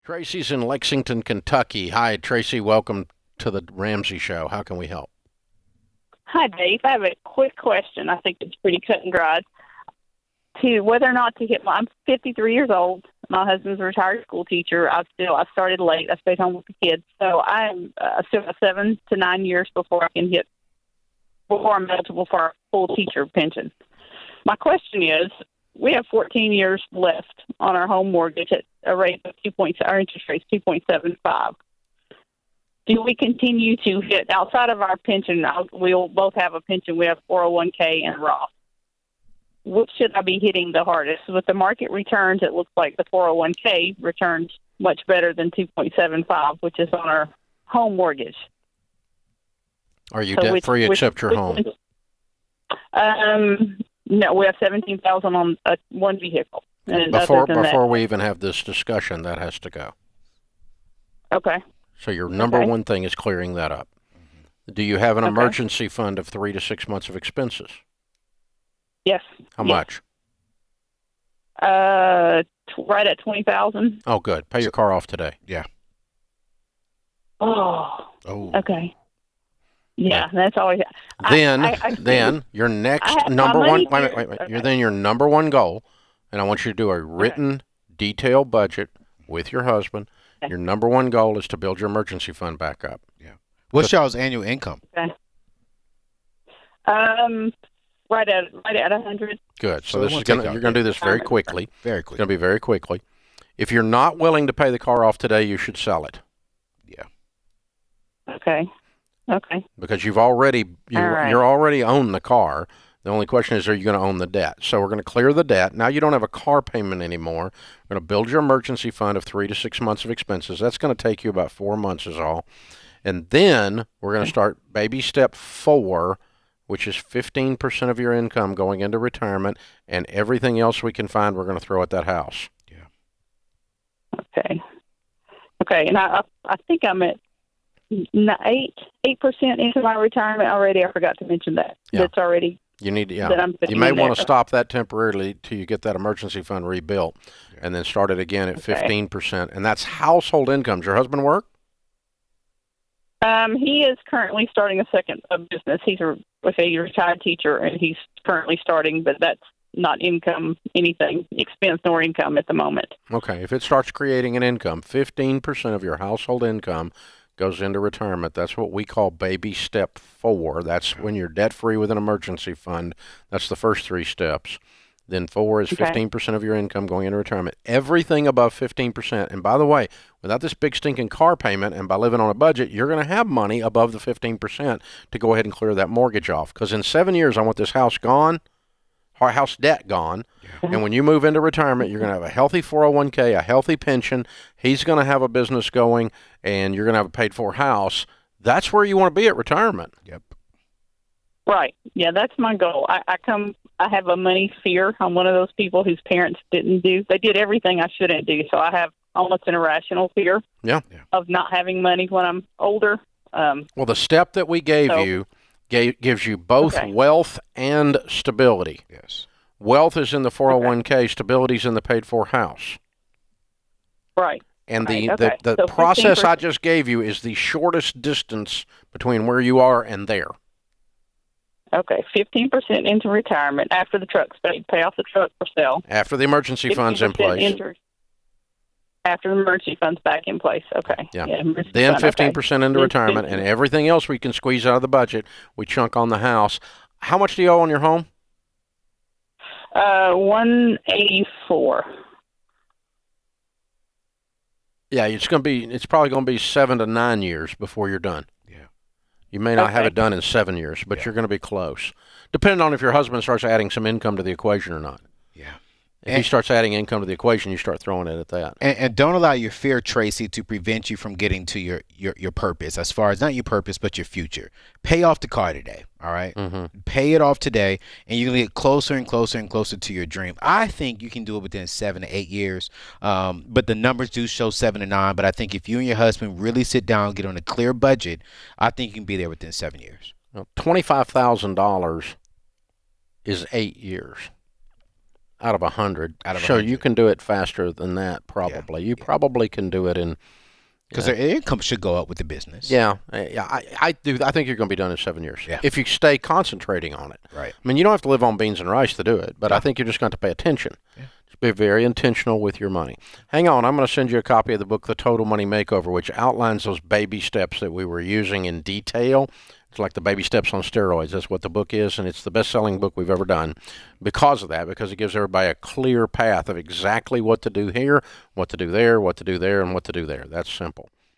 Tracy's in Lexington, Kentucky. Hi, Tracy. Welcome to the Ramsey Show. How can we help? Hi, Dave. I have a quick question. I think it's pretty cut and dried. To whether or not to get I'm 53 years old. My husband's a retired school teacher. I started late. I stayed home with the kids. So I'm still got 7 to 9 years before I'm eligible for a full teacher pension. My question is, we have 14 years left on our home mortgage at a rate of our interest rate is 2.75. Do we continue to hit outside of our pension? We'll both have a pension. We have 401k and Roth. Which should I be hitting the hardest? With the market returns, it looks like the 401k returns much better than 2.75, which is on our home mortgage. Are you debt free except your home? No, we have 17,000 on one vehicle. And before we even have this discussion, that has to go. Okay. So your number one thing is clearing that up. Do you have an emergency fund of 3 to 6 months of expenses? Yes. How much? Right at 20,000. Oh, good. Pay your car off today. Yeah. Oh. Okay. Yeah, that's always. Then your next number one. Wait. Then your number one goal, and I want you to do a written, detailed budget with your husband. Your number one goal is to build your emergency fund back up. Yeah. What's y'all's annual income? Okay. Right at 100. Good. So you're going to do this very quickly. Very quickly. It's going to be very quickly. If you're not willing to pay the car off today, you should sell it. Yeah. Okay. Because you already own the car. The only question is, are you going to own the debt? So we're going to clear the debt. Now you don't have a car payment anymore. We're going to build your emergency fund of 3 to 6 months of expenses. That's going to take you about 4 months is all. And then we're going to start baby step 4, which is 15% of your income going into retirement, and everything else we can find we're going to throw at that house. Yeah. Okay. And I think I'm at 8% into my retirement already. I forgot to mention that. Yeah. That's already. You need to. Yeah. You may want to stop that temporarily till you get that emergency fund rebuilt, and then start it again at 15%. And that's household income. Does your husband work? He is currently starting a second business. He's a retired teacher, and he's currently starting, but that's not anything, expense nor income at the moment. Okay. If it starts creating an income, 15% of your household income goes into retirement. That's what we call baby step 4. That's when you're debt-free with an emergency fund. That's the first 3 steps. Then 4 is 15% of your income going into retirement. Everything above 15%. And by the way, without this big stinking car payment and by living on a budget, you're going to have money above the 15% to go ahead and clear that mortgage off. Because in 7 years, I want this house gone, our house debt gone. Yeah. And when you move into retirement, you're going to have a healthy 401k, a healthy pension. He's going to have a business going, and you're going to have a paid-for house. That's where you want to be at retirement. Yep. Right. Yeah, that's my goal. I have a money fear. I'm one of those people whose parents didn't do. They did everything I shouldn't do. So I have almost an irrational fear of not having money when I'm older. Well, the step that we gave you gives you both wealth and stability. Yes. Wealth is in the 401k, stability is in the paid-for house. Right. And the process I just gave you is the shortest distance between where you are and there. Okay, 15% into retirement after the truck's paid. Pay off the truck for sale. After the emergency fund's in place. After the emergency fund's back in place. Okay. Yeah. Then 15% into retirement, and everything else we can squeeze out of the budget, we chunk on the house. How much do you owe on your home? 184. Yeah, it's probably going to be 7 to 9 years before you're done. You may not have it done in 7 years, but you're going to be close. Depending on if your husband starts adding some income to the equation or not. Yeah. If he starts adding income to the equation, you start throwing it at that. And don't allow your fear, Tracy, to prevent you from getting to your purpose, as far as not your purpose, but your future. Pay off the car today, all right? Mm-hmm. Pay it off today, and you're going to get closer and closer and closer to your dream. I think you can do it within 7 to 8 years, but the numbers do show 7 to 9. But I think if you and your husband really sit down, get on a clear budget, I think you can be there within 7 years. $25,000 is 8 years. out of 100. Out of So 100. you can do it faster than that, probably. You probably can do it in. Because their income should go up with the business. Yeah, I do. I think you're going to be done in 7 years. Yeah. If you stay concentrating on it. Right. I mean, you don't have to live on beans and rice to do it, but I think you're just going to pay attention. Yeah. Just be very intentional with your money. Hang on, I'm going to send you a copy of the book, The Total Money Makeover, which outlines those baby steps that we were using in detail. It's like the baby steps on steroids. That's what the book is, and it's the best-selling book we've ever done because of that, because it gives everybody a clear path of exactly what to do here, what to do there, what to do there, and what to do there. That's simple.